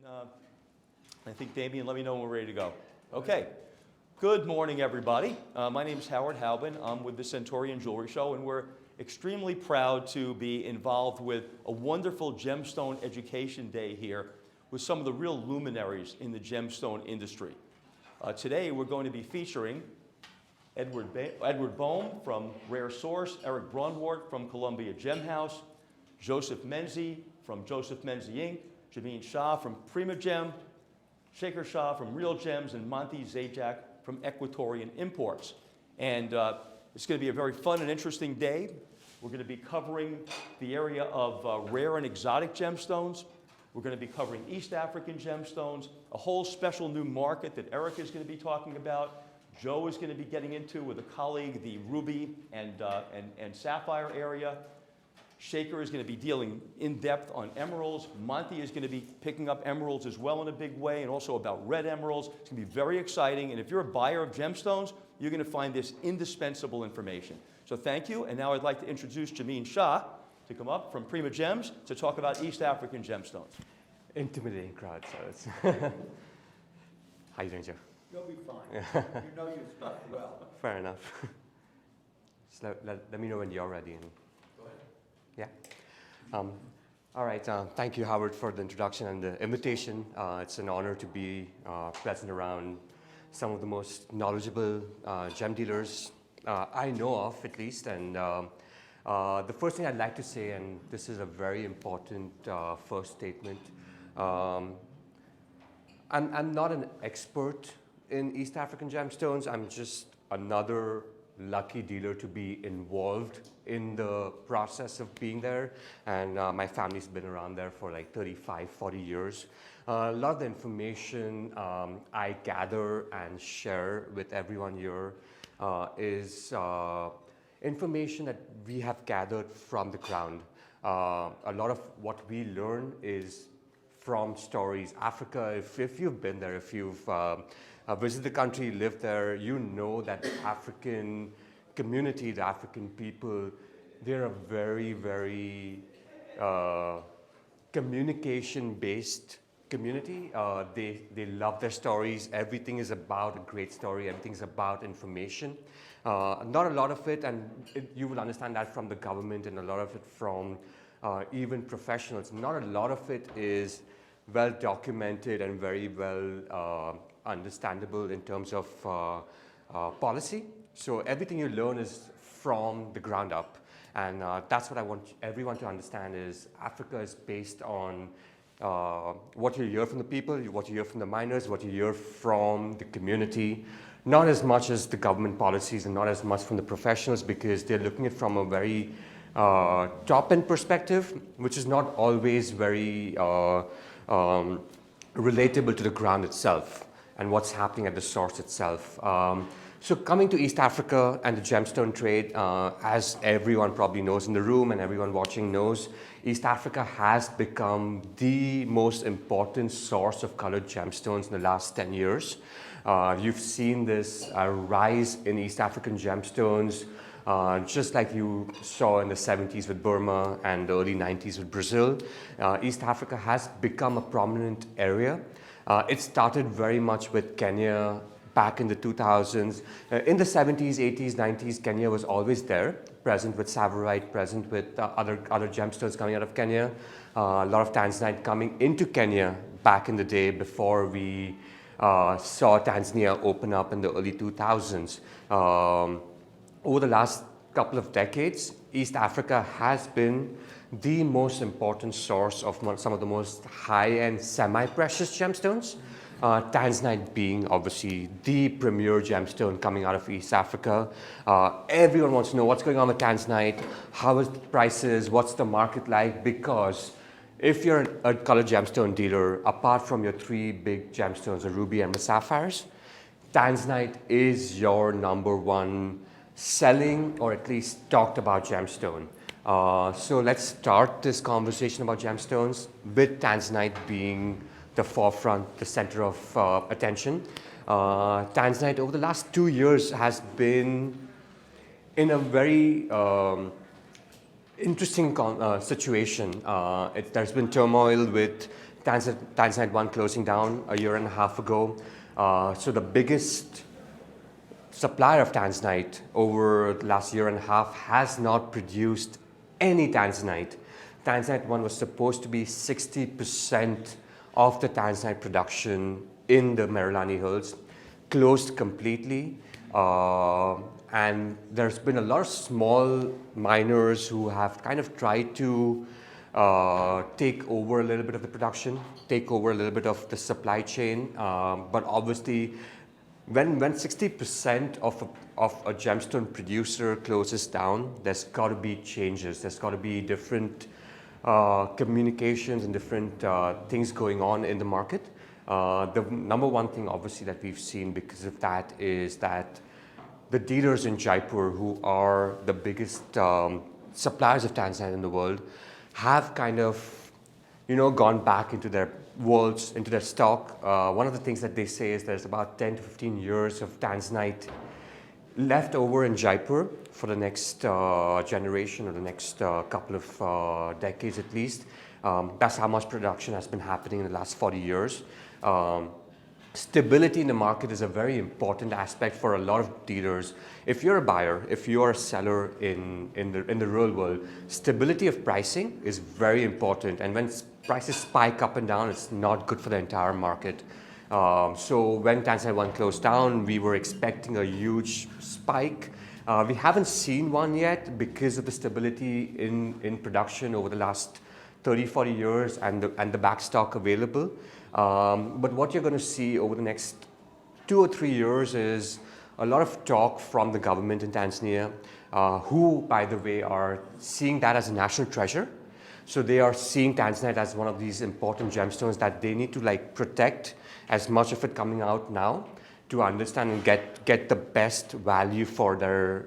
I think Damien, let me know when we're ready to go. Okay. Good morning, everybody. My name is Howard Halbin. I'm with the Centurion Jewelry Show, and we're extremely proud to be involved with a wonderful gemstone education day here with some of the real luminaries in the gemstone industry. Today, we're going to be featuring Edward Bohm from Rare Source, Eric Braunwart from Columbia Gem House, Joseph Menzie from Joseph Menzie Inc., JAIMEEN Shah from Prima Gem, Shaker Shah from Real Gems, and Monty Zajac from Equatorian Imports. And it's going to be a very fun and interesting day. We're going to be covering the area of rare and exotic gemstones. We're going to be covering East African gemstones, a whole special new market that Eric is going to be talking about. Joe is going to be getting into with a colleague the ruby and sapphire area. Shaker is going to be dealing in depth on emeralds. Monty is going to be picking up emeralds as well in a big way, and also about red emeralds. It's going to be very exciting. And if you're a buyer of gemstones, you're going to find this indispensable information. So thank you. And now I'd like to introduce JAIMEEN Shah to come up from Prima Gems to talk about East African gemstones. Intimidating crowd, so it's How you doing, Joe? You'll be fine. You know your stuff well. Fair enough. So let me know when you're ready. And Go ahead. yeah. All right. Thank you, Howard, for the introduction and the invitation. It's an honor to be present around some of the most knowledgeable gem dealers I know of, at least. And the first thing I'd like to say, and this is a very important first statement, I'm not an expert in East African gemstones. I'm just another lucky dealer to be involved in the process of being there. And my family's been around there for like 35, 40 years. A lot of the information I gather and share with everyone here is information that we have gathered from the ground. A lot of what we learn is from stories. Africa, if you've been there, if you've visited the country, lived there, you know that the African community, the African people, they're a very, very communication-based community. They love their stories. Everything is about a great story. Everything is about information. Not a lot of it, and you will understand that from the government, and a lot of it from even professionals. Not a lot of it is well documented and very well understandable in terms of policy. So everything you learn is from the ground up. And that's what I want everyone to understand is Africa is based on what you hear from the people, what you hear from the miners, what you hear from the community, not as much as the government policies and not as much from the professionals, because they're looking at it from a very top-end perspective, which is not always very relatable to the ground itself and what's happening at the source itself. So coming to East Africa and the gemstone trade, as everyone probably knows in the room and everyone watching knows, East Africa has become the most important source of colored gemstones in the last 10 years. You've seen this rise in East African gemstones, just like you saw in the 70s with Burma and the early 90s with Brazil. East Africa has become a prominent area. It started very much with Kenya back in the 2000s. In the 70s, 80s, 90s, Kenya was always there, present with Savarite, present with other gemstones coming out of Kenya. A lot of Tanzanite coming into Kenya back in the day before we saw Tanzania open up in the early 2000s. Over the last couple of decades, East Africa has been the most important source of some of the most high-end semi-precious gemstones. Tanzanite being obviously the premier gemstone coming out of East Africa. Everyone wants to know what's going on with Tanzanite, how is the prices, what's the market like, because if you're a colored gemstone dealer, apart from your three big gemstones, the ruby and the sapphires, Tanzanite is your #1 selling or at least talked about gemstone. So let's start this conversation about gemstones with Tanzanite being the forefront, the center of attention. Tanzanite over the last 2 years has been in a very interesting situation. There's been turmoil with Tanzanite 1 closing down a year and a half ago. So the biggest supplier of Tanzanite over the last year and a half has not produced any Tanzanite. Tanzanite 1 was supposed to be 60% of the Tanzanite production in the Merilani Hills, closed completely. And there's been a lot of small miners who have kind of tried to take over a little bit of the production, take over a little bit of the supply chain. But obviously, when 60% of a gemstone producer closes down, there's got to be changes. There's got to be different communications and different things going on in the market. The number one thing, obviously, that we've seen because of that is that the dealers in Jaipur, who are the biggest suppliers of Tanzanite in the world, have kind of, gone back into their vaults, into their stock. One of the things that they say is there's about 10 to 15 years of Tanzanite left over in Jaipur for the next generation or the next couple of decades at least. That's how much production has been happening in the last 40 years. Stability in the market is a very important aspect for a lot of dealers. If you're a buyer, if you're a seller in the real world, stability of pricing is very important. And when prices spike up and down, it's not good for the entire market. So when Tanzanite 1 closed down, we were expecting a huge spike. We haven't seen one yet because of the stability in production over the last 30, 40 years and the backstock available. But what you're going to see over the next 2 or 3 years is a lot of talk from the government in Tanzania, who, by the way, are seeing that as a national treasure. So they are seeing Tanzanite as one of these important gemstones that they need to protect as much of it coming out now to understand and get the best value for their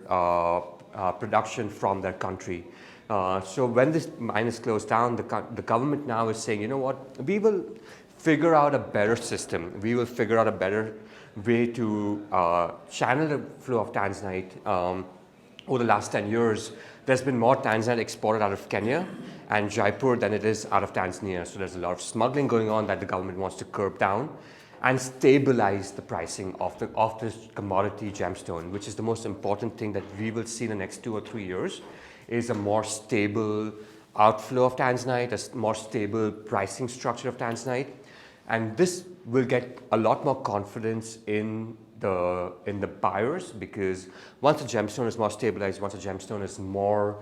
production from their country. So when this mine is closed down, the government now is saying, you know what, we will figure out a better system. We will figure out a better way to channel the flow of Tanzanite. Over the last 10 years, there's been more Tanzanite exported out of Kenya and Jaipur than it is out of Tanzania. So there's a lot of smuggling going on that the government wants to curb down and stabilize the pricing of this commodity gemstone, which is the most important thing that we will see in the next 2 or 3 years, is a more stable outflow of Tanzanite, a more stable pricing structure of Tanzanite. And this will get a lot more confidence in the buyers, because once a gemstone is more stabilized, once a gemstone is more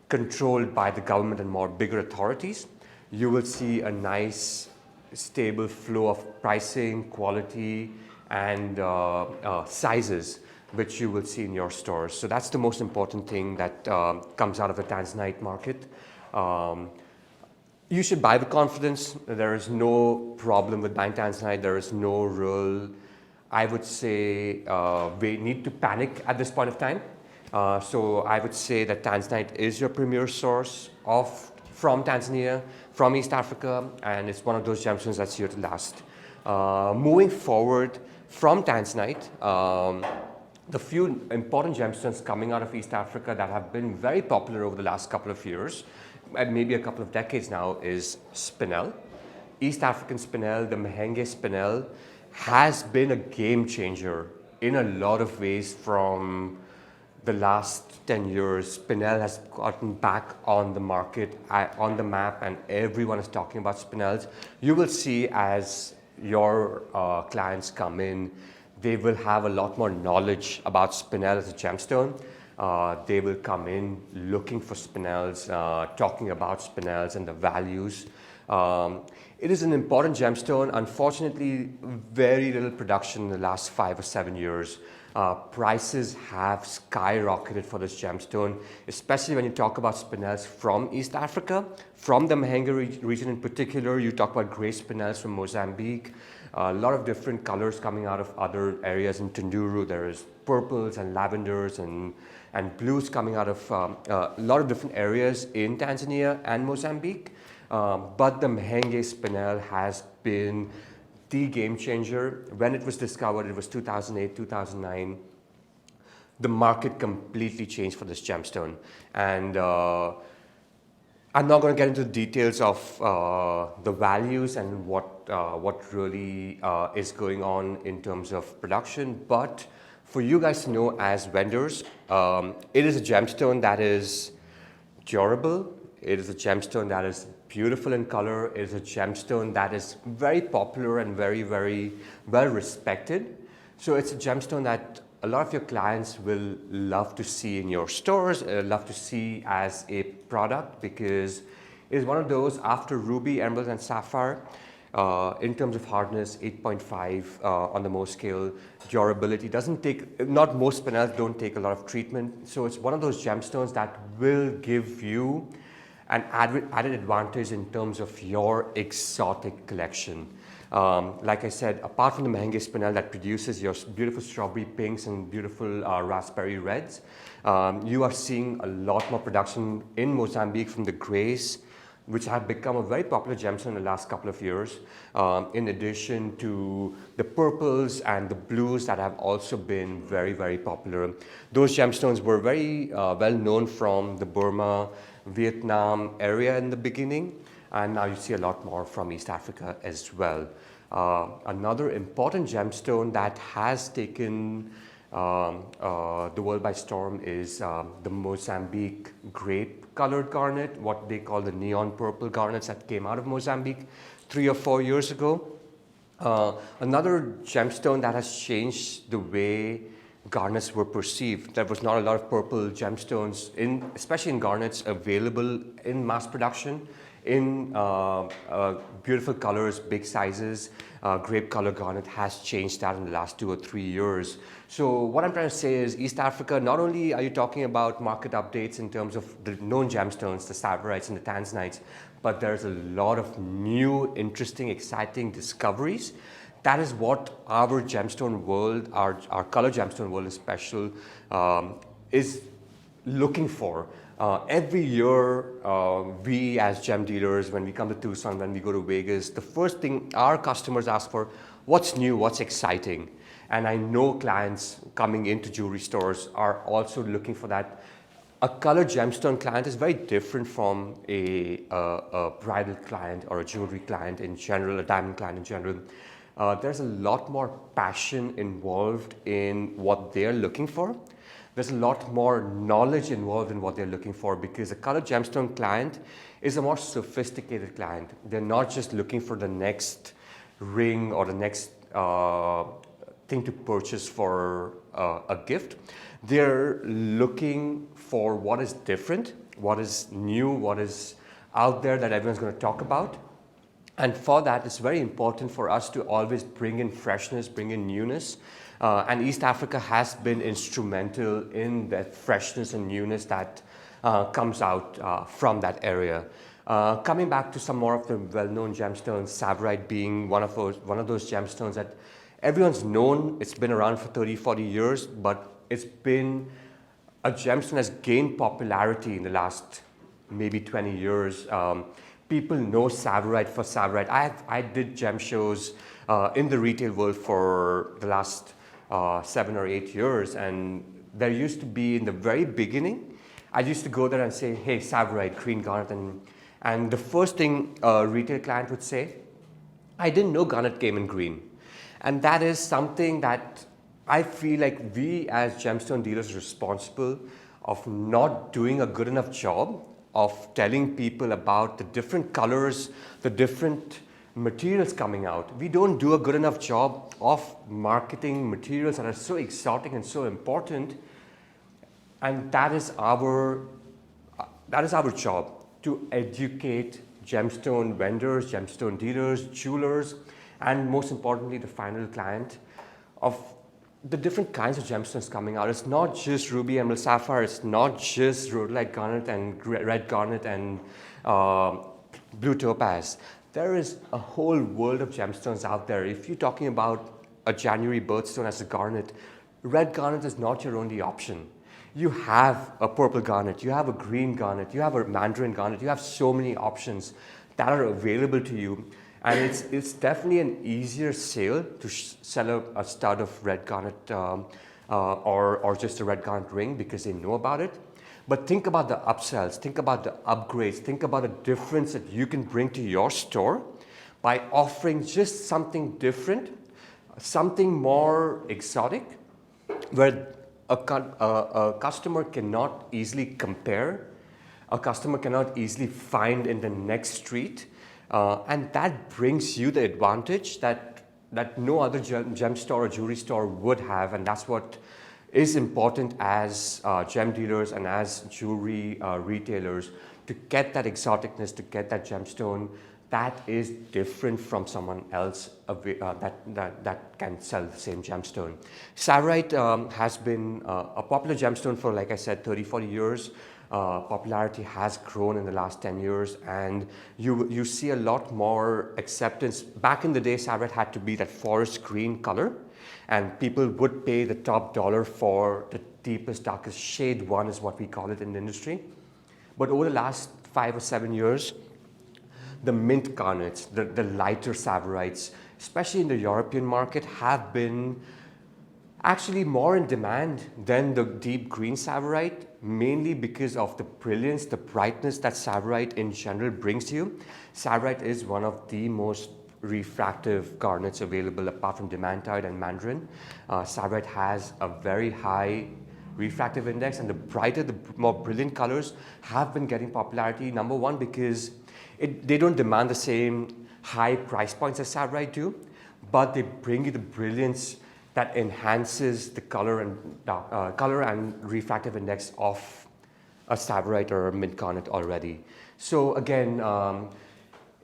controlled by the government and more bigger authorities, you will see a nice stable flow of pricing, quality, and sizes, which you will see in your stores. So that's the most important thing that comes out of the Tanzanite market. You should buy with confidence. There is no problem with buying Tanzanite. There is no real, I would say, we need to panic at this point of time. So I would say that Tanzanite is your premier source from Tanzania, from East Africa, and it's one of those gemstones that's here to last. Moving forward from Tanzanite, the few important gemstones coming out of East Africa that have been very popular over the last couple of years, and maybe a couple of decades now, is spinel. East African spinel, the Mahenge spinel, has been a game changer in a lot of ways from the last 10 years. Spinel has gotten back on the market, on the map, and everyone is talking about spinels. You will see as your clients come in, they will have a lot more knowledge about spinel as a gemstone. They will come in looking for spinels, talking about spinels and the values. It is an important gemstone. Unfortunately, very little production in the last 5 or 7 years. Prices have skyrocketed for this gemstone, especially when you talk about spinels from East Africa, from the Mahenge region in particular. You talk about gray spinels from Mozambique, a lot of different colors coming out of other areas in Tunduru. There is purples and lavenders and blues coming out of a lot of different areas in Tanzania and Mozambique. But the Mahenge spinel has been the game changer. When it was discovered, it was 2008, 2009. The market completely changed for this gemstone. And I'm not going to get into the details of the values and what really is going on in terms of production, but for you guys to know as vendors, it is a gemstone that is durable. It is a gemstone that is beautiful in color. It is a gemstone that is very popular and very, very well respected. So it's a gemstone that a lot of your clients will love to see in your stores, love to see as a product, because it is one of those after ruby, emerald, and sapphire. In terms of hardness, 8.5 on the Mohs scale. Durability doesn't take, not most spinels don't take a lot of treatment. So it's one of those gemstones that will give you an added advantage in terms of your exotic collection. Like I said, apart from the Mahenge spinel that produces your beautiful strawberry pinks and beautiful raspberry reds, you are seeing a lot more production in Mozambique from the grays, which have become a very popular gemstone in the last couple of years, in addition to the purples and the blues that have also been very, very popular. Those gemstones were very well known from the Burma, Vietnam area in the beginning, and now you see a lot more from East Africa as well. Another important gemstone that has taken the world by storm is the Mozambique grape colored garnet, what they call the neon purple garnets that came out of Mozambique 3 or 4 years ago. Another gemstone that has changed the way garnets were perceived. There was not a lot of purple gemstones, especially in garnets, available in mass production in beautiful colors, big sizes. Grape color garnet has changed that in the last 2 or 3 years. So what I'm trying to say is East Africa, not only are you talking about market updates in terms of the known gemstones, the Saverites and the Tanzanites, but there's a lot of new, interesting, exciting discoveries. That is what our gemstone world, our color gemstone world is special, is looking for. Every year, we as gem dealers, when we come to Tucson, when we go to Vegas, the first thing our customers ask for, what's new, what's exciting? And I know clients coming into jewelry stores are also looking for that. A color gemstone client is very different from a bridal client or a jewelry client in general, a diamond client in general. There's a lot more passion involved in what they're looking for. There's a lot more knowledge involved in what they're looking for, because a color gemstone client is a more sophisticated client. They're not just looking for the next ring or the next thing to purchase for a gift. They're looking for what is different, what is new, what is out there that everyone's going to talk about. And for that, it's very important for us to always bring in freshness, bring in newness. And East Africa has been instrumental in that freshness and newness that comes out from that area. Coming back to some more of the well-known gemstones, Savorite being one of those gemstones that everyone's known. It's been around for 30, 40 years, but it's been a gemstone that's gained popularity in the last maybe 20 years. People know Savorite for Savorite. I did gem shows in the retail world for the last 7 or 8 years, and there used to be, in the very beginning, I used to go there and say, hey, Savorite, green garnet, and the first thing a retail client would say, I didn't know garnet came in green. And that is something that I feel like we as gemstone dealers are responsible of not doing a good enough job of telling people about the different colors, the different materials coming out. We don't do a good enough job of marketing materials that are so exotic and so important, and that is our job, to educate gemstone vendors, gemstone dealers, jewelers, and most importantly the final client of the different kinds of gemstones coming out. It's not just ruby, emerald, sapphire. It's not just rhodolite garnet and red garnet and blue topaz. There is a whole world of gemstones out there. If you're talking about a January birthstone as a garnet, red garnet is not your only option. You have a purple garnet, you have a green garnet, you have a mandarin garnet, you have so many options that are available to you. And it's definitely an easier sale to sell a stud of red garnet or just a red garnet ring, because they know about it. But think about the upsells, think about the upgrades, think about the difference that you can bring to your store by offering just something different, something more exotic, where a customer cannot easily compare, a customer cannot easily find in the next street, and that brings you the advantage that no other gem store or jewelry store would have, and that's what is important as gem dealers and as jewelry retailers, to get that exoticness, to get that gemstone that is different from someone else that can sell the same gemstone. Savarite has been a popular gemstone for, like I said, 30, 40 years. Popularity has grown in the last 10 years, and you see a lot more acceptance. Back in the day, Savarite had to be that forest green color, and people would pay the top dollar for the deepest, darkest shade one, is what we call it in the industry. But over the last 5 or 7 years, the mint garnets, the lighter Savarites, especially in the European market, have been actually more in demand than the deep green Savarite, mainly because of the brilliance, the brightness that Savarite in general brings you. Savarite is one of the most refractive garnets available apart from Dimantite and Mandarin. Savarite has a very high refractive index, and the brighter, the more brilliant colors have been getting popularity. Number one, because they don't demand the same high price points as Savarite do, but they bring you the brilliance that enhances the color and refractive index of a Savarite or a mint garnet already. So again,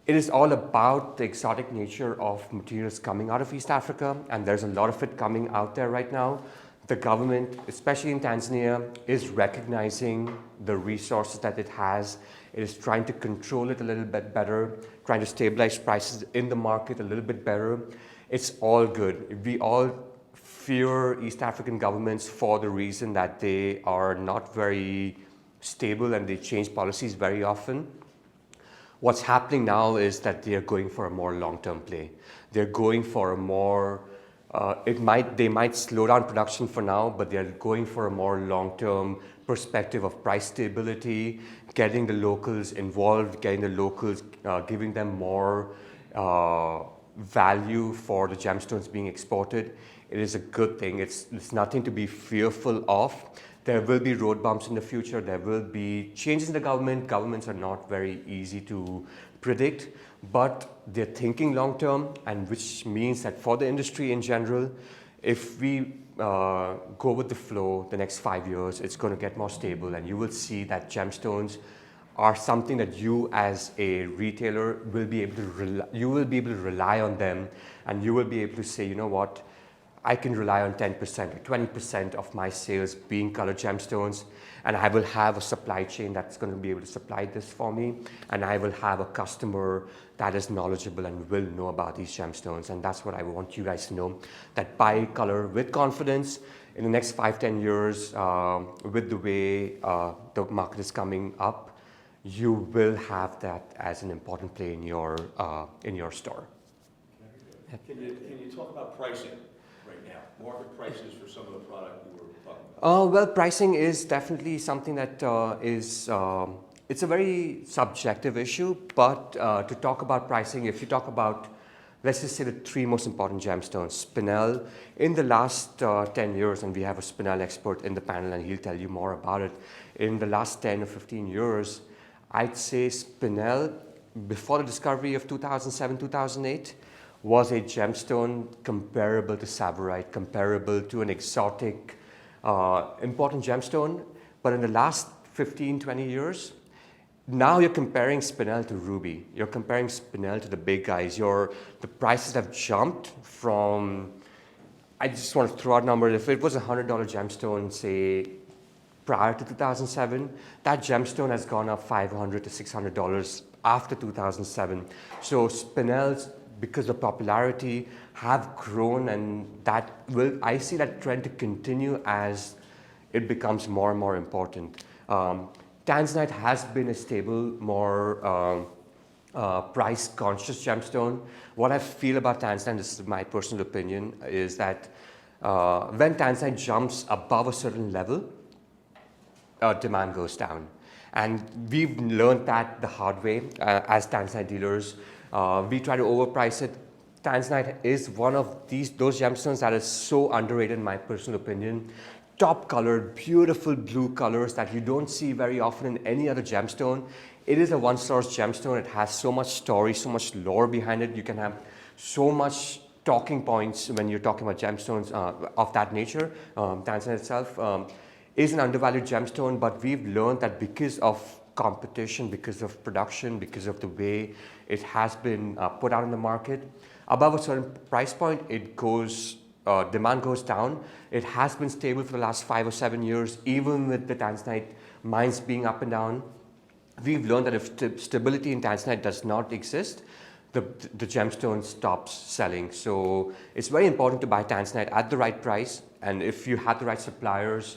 it is all about the exotic nature of materials coming out of East Africa, and there's a lot of it coming out there right now. The government, especially in Tanzania, is recognizing the resources that it has. It is trying to control it a little bit better, trying to stabilize prices in the market a little bit better. It's all good. We all fear East African governments for the reason that they are not very stable and they change policies very often. What's happening now is that they are going for a more long-term play. They're going for a more they might slow down production for now, but they're going for a more long-term perspective of price stability, getting the locals involved, getting the locals, giving them more value for the gemstones being exported. It is a good thing. It's nothing to be fearful of. There will be road bumps in the future. There will be changes in the government. Governments are not very easy to predict, but they're thinking long term, and which means that for the industry in general, if we go with the flow the next 5 years, it's going to get more stable, and you will see that gemstones are something that you as a retailer will be able to rely on them, and you will be able to say, you know what, I can rely on 10% or 20% of my sales being colored gemstones, and I will have a supply chain that's going to be able to supply this for me, and I will have a customer that is knowledgeable and will know about these gemstones. And that's what I want you guys to know, that buy color with confidence. In the next 5-10 years, with the way the market is coming up, you will have that as an important play in your store. Can you talk about pricing right now? Market prices for some of the product you were talking about. Well, pricing is definitely something that it's a very subjective issue, but to talk about pricing, if you talk about, let's just say the 3 most important gemstones, spinel, in the last 10 years, and we have a spinel expert in the panel and he'll tell you more about it, in the last 10 or 15 years, I'd say spinel, before the discovery of 2007, 2008, was a gemstone comparable to Savarite, comparable to an exotic, important gemstone. But in the last 15, 20 years, now you're comparing spinel to ruby. You're comparing spinel to the big guys. The prices have jumped from, I just want to throw out numbers. If it was a $100 gemstone, say, prior to 2007, that gemstone has gone up $500 to $600 after 2007. So spinels, because of popularity, have grown, and I see that trend to continue as it becomes more and more important. Tanzanite has been a stable, more price-conscious gemstone. What I feel about Tanzanite, this is my personal opinion, is that when Tanzanite jumps above a certain level, demand goes down. And we've learned that the hard way as tanzanite dealers. We try to overprice it. Tanzanite is one of those gemstones that is so underrated in my personal opinion. Top colored, beautiful blue colors that you don't see very often in any other gemstone. It is a one-source gemstone. It has so much story, so much lore behind it. You can have so much talking points when you're talking about gemstones of that nature. Tanzanite itself is an undervalued gemstone, but we've learned that because of competition, because of production, because of the way it has been put out in the market, above a certain price point, demand goes down. It has been stable for the last 5 or 7 years, even with the tanzanite mines being up and down. We've learned that if stability in tanzanite does not exist, the gemstone stops selling. So it's very important to buy tanzanite at the right price, and if you have the right suppliers,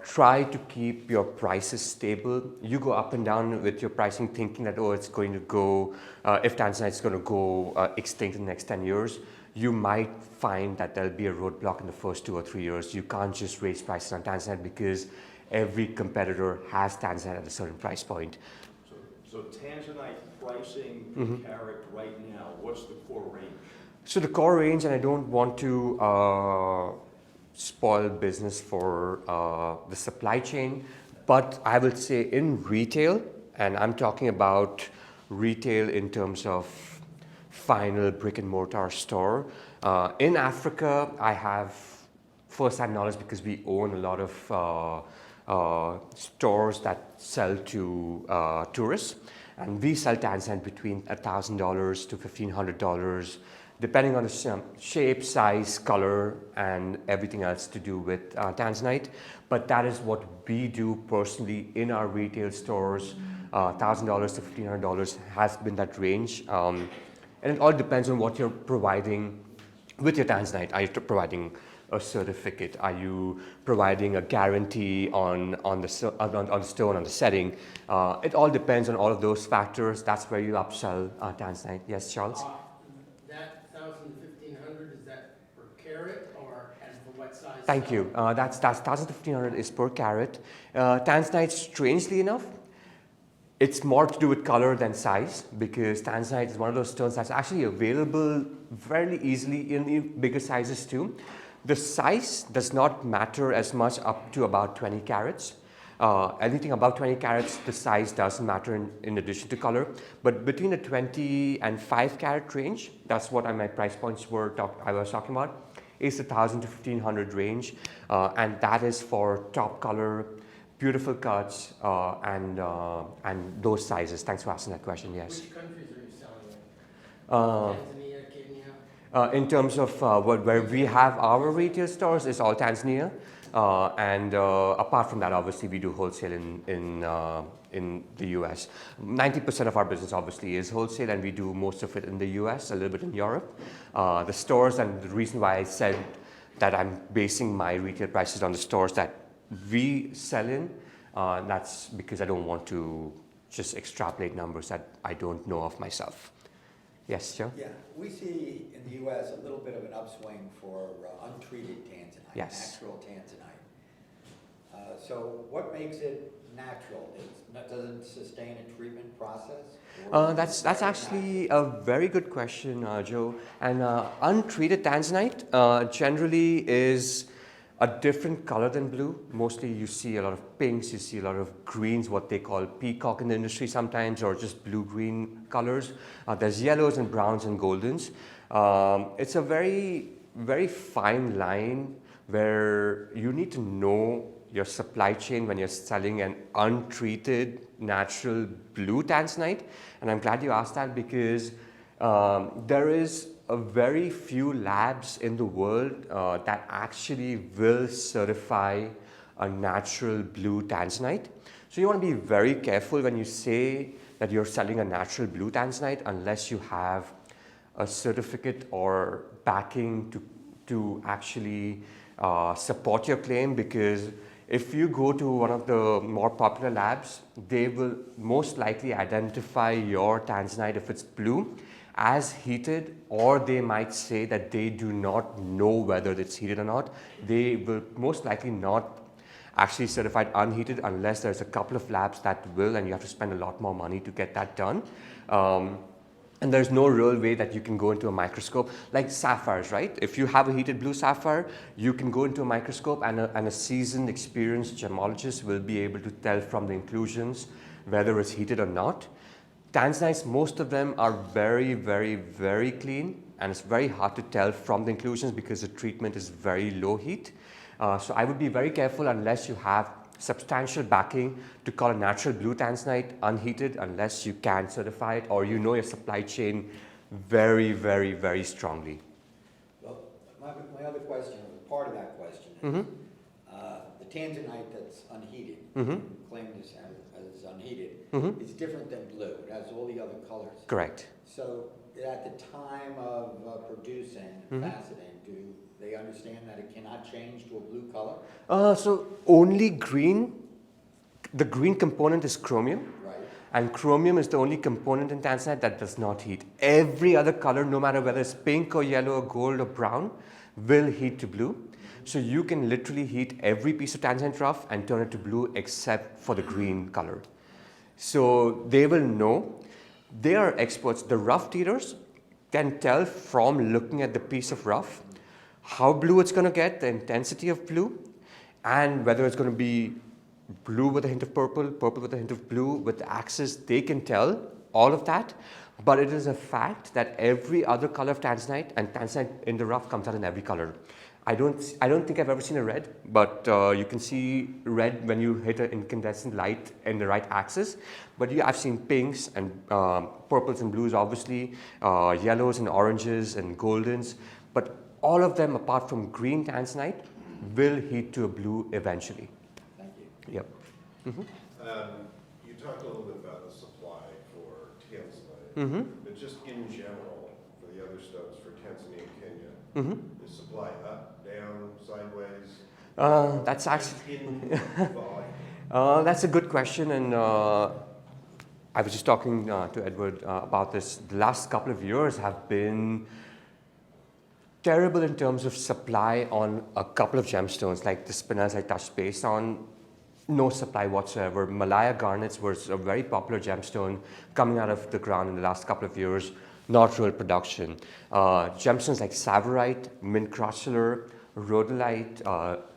try to keep your prices stable. You go up and down with your pricing thinking that, oh, it's going to go, if tanzanite is going to go extinct in the next 10 years, you might find that there'll be a roadblock in the first 2 or 3 years. You can't just raise prices on tanzanite because every competitor has tanzanite at a certain price point. So tanzanite pricing per carat right now, what's the core range? So the core range, and I don't want to spoil business for the supply chain, but I will say in retail, and I'm talking about retail in terms of final brick and mortar store. In Africa, I have first-hand knowledge because we own a lot of stores that sell to tourists, and we sell tanzanite between $1,000 to $1,500, depending on the shape, size, color, and everything else to do with tanzanite. But that is what we do personally in our retail stores. $1,000 to $1,500 has been that range. And it all depends on what you're providing with your tanzanite. Are you providing a certificate? Are you providing a guarantee on the stone, on the setting? It all depends on all of those factors. That's where you upsell tanzanite. Yes, Charles? That 1,000 to 1,500, is that per carat or and for what size? Thank you. That's 1,000 to 1,500 is per carat. Tanzanite, strangely enough, it's more to do with color than size, because tanzanite is one of those stones that's actually available very easily in bigger sizes too. The size does not matter as much up to about 20 carats. Anything above 20 carats, the size doesn't matter in addition to color. But between the 20 and 5 carat range, that's what my price points I was talking about, is the 1,000 to 1,500 range. And that is for top color, beautiful cuts, and those sizes. Thanks for asking that question, yes. Which countries are you selling in? Tanzania, Kenya? In terms of where we have our retail stores, is all Tanzania. And apart from that, obviously, we do wholesale in the US. 90% of our business, obviously, is wholesale, and we do most of it in the US, a little bit in Europe. The stores, and the reason why I said that I'm basing my retail prices on the stores that we sell in, that's because I don't want to just extrapolate numbers that I don't know of myself. Yes, Joe? Yeah, we see in the U.S. a little bit of an upswing for untreated tanzanite, Yes. natural tanzanite. So what makes it natural? It doesn't sustain a treatment process? That's actually a very good question, Joe. And untreated tanzanite generally is a different color than blue. Mostly you see a lot of pinks, you see a lot of greens, what they call peacock in the industry sometimes, or just blue-green colors. There's yellows and browns and goldens. It's a very, very fine line where you need to know your supply chain when you're selling an untreated natural blue tanzanite. And I'm glad you asked that, because there is a very few labs in the world that actually will certify a natural blue tanzanite. So you want to be very careful when you say that you're selling a natural blue tanzanite, unless you have a certificate or backing to actually support your claim. Because if you go to one of the more popular labs, they will most likely identify your tanzanite, if it's blue, as heated, or they might say that they do not know whether it's heated or not. They will most likely not actually certified unheated unless there's a couple of labs that will, and you have to spend a lot more money to get that done. And there's no real way that you can go into a microscope like sapphires, right? If you have a heated blue sapphire, you can go into a microscope and a seasoned, experienced gemologist will be able to tell from the inclusions whether it's heated or not. Tanzanites, most of them are very, very, very clean, and it's very hard to tell from the inclusions because the treatment is very low heat. So I would be very careful unless you have substantial backing to call a natural blue tanzanite unheated unless you can certify it or you know your supply chain very, very, very strongly. Well, my other question, or part of that question is, the tanzanite that's unheated, claimed as unheated, is different than blue. It has all the other colors. Correct. So at the time of producing faceting, do they understand that it cannot change to a blue color? So only green, the green component is chromium. Right. And chromium is the only component in tanzanite that does not heat. Every other color, no matter whether it's pink or yellow or gold or brown, will heat to blue. So you can literally heat every piece of tanzanite rough and turn it to blue except for the green color. So they will know. They are experts. The rough dealers can tell from looking at the piece of rough how blue it's going to get, the intensity of blue, and whether it's going to be blue with a hint of purple, purple with a hint of blue, with the axis. They can tell all of that. But it is a fact that every other color of tanzanite, and tanzanite in the rough comes out in every color. I don't think I've ever seen a red, but you can see red when you hit an incandescent light in the right axis. But I've seen pinks and purples and blues, obviously, yellows and oranges and goldens. But all of them, apart from green tanzanite, will heat to a blue eventually. Thank you. Yep. You talked a little bit about the supply for tanzanite, but just in general, for the other stones, for Tanzania and Kenya, is supply up, down, sideways? That's actually in volume? that's a good question, and I was just talking to Edward about this. The last couple of years have been terrible in terms of supply on a couple of gemstones, like the spinels I touched base on. No supply whatsoever. Malaya garnets was a very popular gemstone coming out of the ground in the last couple of years. Not real production. Gemstones like savarite, mint crossular, rhodolite,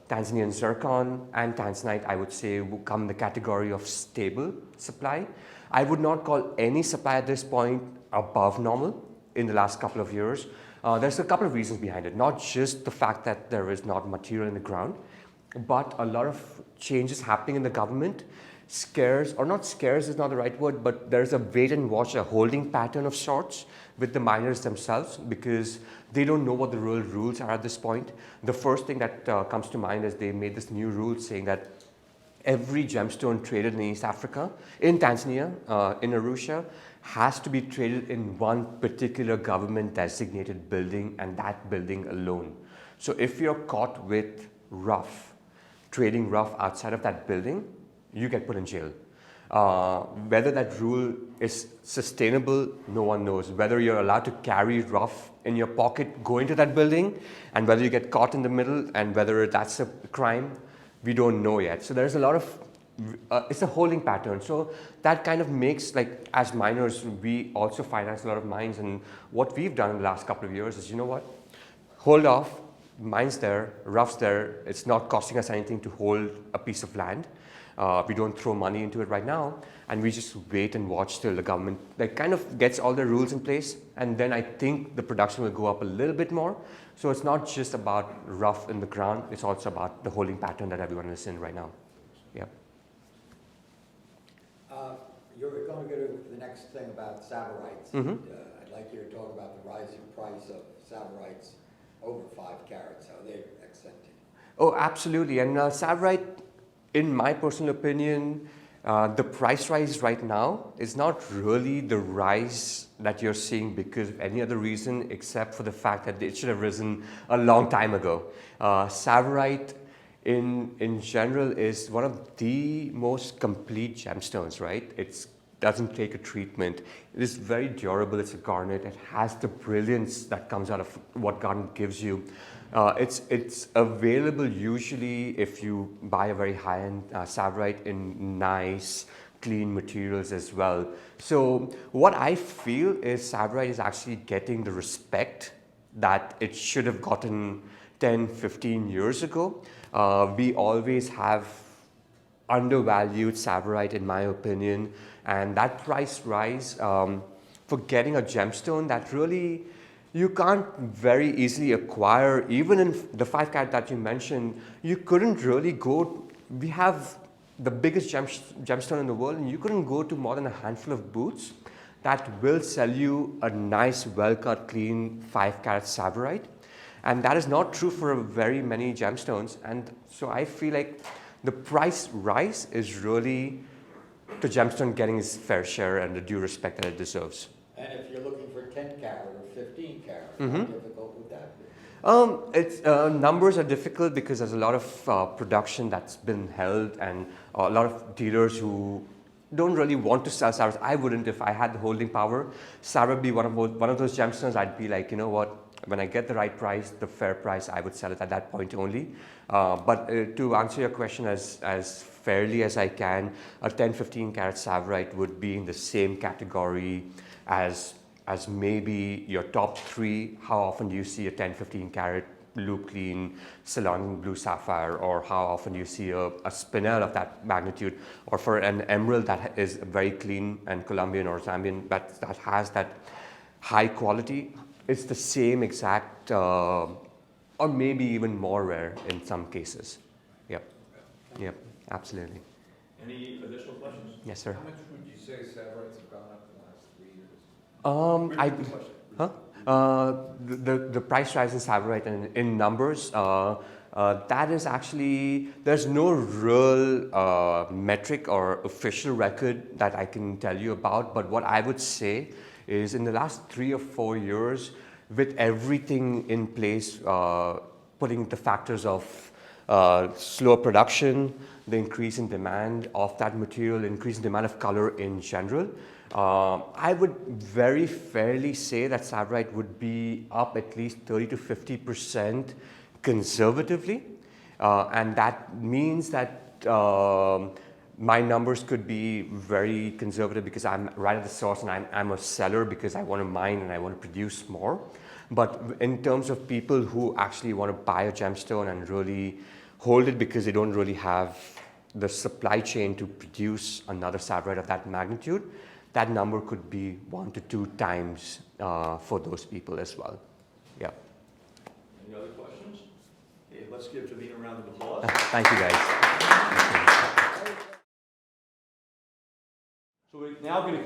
Tanzanian zircon, and tanzanite, I would say, will come in the category of stable supply. I would not call any supply at this point above normal in the last couple of years. There's a couple of reasons behind it. Not just the fact that there is not material in the ground, but a lot of changes happening in the government. Scares, or not scares is not the right word, but there's a wait and watch, a holding pattern of sorts with the miners themselves because they don't know what the real rules are at this point. The first thing that comes to mind is they made this new rule saying that every gemstone traded in East Africa, in Tanzania, in Arusha, has to be traded in one particular government designated building and that building alone. So if you're caught with rough, trading rough outside of that building, you get put in jail. Whether that rule is sustainable, no one knows. Whether you're allowed to carry rough in your pocket going to that building, and whether you get caught in the middle, and whether that's a crime, we don't know yet. So there's a lot of, it's a holding pattern. So that kind of makes, like, as miners, we also finance a lot of mines. And what we've done in the last couple of years is, you know what, hold off, mine's there, rough's there, it's not costing us anything to hold a piece of land. We don't throw money into it right now, and we just wait and watch till the government kind of gets all the rules in place, and then I think the production will go up a little bit more. So it's not just about rough in the ground, it's also about the holding pattern that everyone is in right now. Yeah. You're going to go to the next thing about savarites. I'd like you to talk about the rising price of savarites over 5 carats, how they're accenting. Oh, absolutely. And savarite, in my personal opinion, the price rise right now is not really the rise that you're seeing because of any other reason except for the fact that it should have risen a long time ago. Savarite in general is one of the most complete gemstones, right? It's doesn't take a treatment. It is very durable. It's a garnet. It has the brilliance that comes out of what garnet gives you. It's available usually if you buy a very high-end Savarite in nice, clean materials as well. So what I feel is Savarite is actually getting the respect that it should have gotten 10, 15 years ago. We always have undervalued Savarite in my opinion, and that price rise for getting a gemstone that really you can't very easily acquire. Even in the 5 carat that you mentioned, you couldn't really go, we have the biggest gemstone in the world, and you couldn't go to more than a handful of booths that will sell you a nice, well-cut, clean 5 carat Savarite. And that is not true for very many gemstones. And so I feel like the price rise is really the gemstone getting its fair share and the due respect that it deserves. And if you're looking for 10 carat or 15 carat, how difficult would that be? Numbers are difficult because there's a lot of production that's been held, and a lot of dealers who don't really want to sell Savarite. I wouldn't if I had the holding power. Savarite would be one of those gemstones. I'd be like, you know what? When I get the right price, the fair price, I would sell it at that point only. But to answer your question as fairly as I can, a 10, 15 carat Savarite would be in the same category as maybe your top 3. How often do you see a 10, 15 carat loop clean Ceylon blue sapphire, or how often do you see a spinel of that magnitude, or for an emerald that is very clean and Colombian or Zambian that has that high quality? It's the same exact, or maybe even more rare in some cases. Yep, yep, absolutely. Any additional questions? Yes, sir. How much would you say Savarites have gone up in the last 3 years? The price rise in Savarite in numbers, that is actually, there's no real metric or official record that I can tell you about, but what I would say is in the last 3 or 4 years, with everything in place, putting the factors of slower production, the increase in demand of that material, increase in demand of color in general, I would very fairly say that Savarite would be up at least 30 to 50% conservatively, and that means that my numbers could be very conservative because I'm right at the source, and I'm a seller because I want to mine and I want to produce more. But in terms of people who actually want to buy a gemstone and really hold it because they don't really have the supply chain to produce another Savarite of that magnitude, that number could be 1 to 2 times for those people as well. Yeah. Any other questions? Okay, let's give JAIMEEN a round of applause. Thank you, guys. Thank you. So we're now going to